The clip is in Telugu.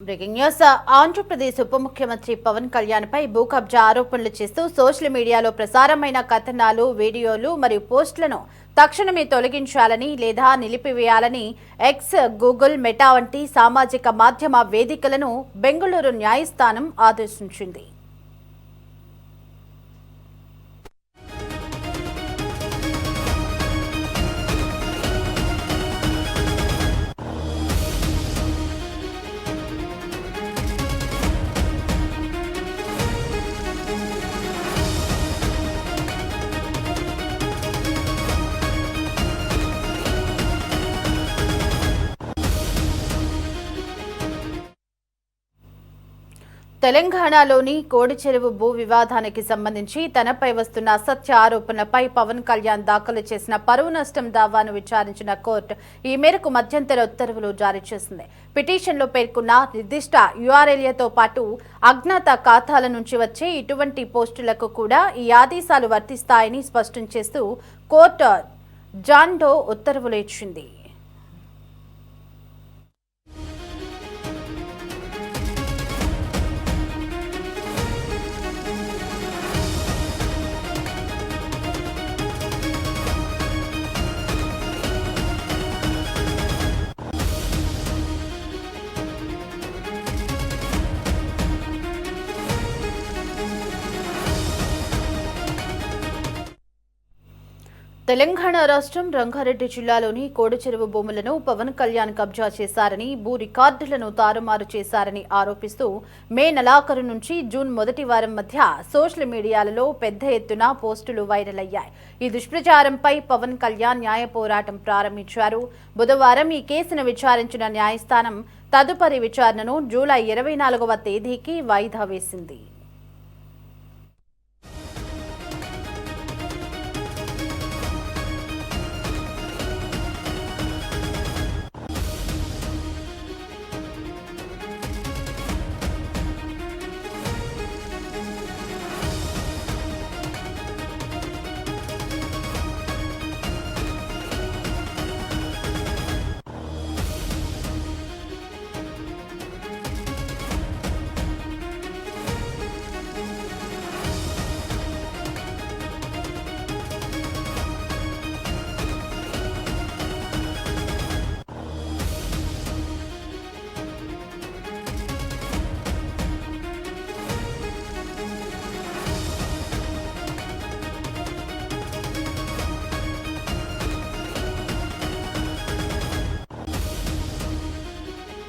బ్రేకింగ్ న్యూస్ ఆంధ్రప్రదేశ్ ఉప ముఖ్యమంత్రి పవన్ కళ్యాణ్ పై భూ కబ్జా ఆరోపణలు చేస్తూ సోషల్ మీడియాలో ప్రసారమైన కథనాలు, వీడియోలు మరియు పోస్టులను తక్షణమే తొలగించాలని లేదా నిలిపివేయాలని ఎక్స్, గూగుల్, మెటా వంటి సామాజిక మాధ్యమ వేదికలను బెంగళూరు న్యాయస్థానం ఆదేశించింది. తెలంగాణలోని కోడిచెరువు భూ వివాదానికి సంబంధించి తనపై వస్తున్న అసత్య ఆరోపణలపై పవన్ కళ్యాణ్ దాఖలు చేసిన పరువు నష్టం దావాను విచారించిన కోర్టు ఈ మేరకు మధ్యంతర ఉత్తర్వులు జారీ చేసింది. పిటిషన్లో పేర్కొన్న నిర్దిష్ట యూఆర్ఎల్తో పాటు అజ్ఞాత ఖాతాల నుంచి వచ్చే ఇటువంటి పోస్టులకు కూడా ఈ ఆదేశాలు వర్తిస్తాయని స్పష్టం చేస్తూ కోర్టు జాన్ డో ఉత్తర్వులు ఇచ్చింది. తెలంగాణ రాష్ట్రం రంగారెడ్డి జిల్లాలోని కోడిచెరువు భూములను పవన్ కళ్యాణ్ కబ్జా చేశారని, భూ రికార్డులను తారుమారు చేశారని ఆరోపిస్తూ మే నెలాఖరు నుంచి జూన్ మొదటి వారం మధ్య సోషల్ మీడియాలలో పెద్ద ఎత్తున పోస్టులు వైరల్ అయ్యాయి. ఈ దుష్ప్రచారంపై పవన్ కళ్యాణ్ న్యాయ పోరాటం ప్రారంభించారు. బుధవారం ఈ కేసును విచారించిన న్యాయస్థానం తదుపరి విచారణను జూలై 24వ తేదీకి వాయిదా వేసింది.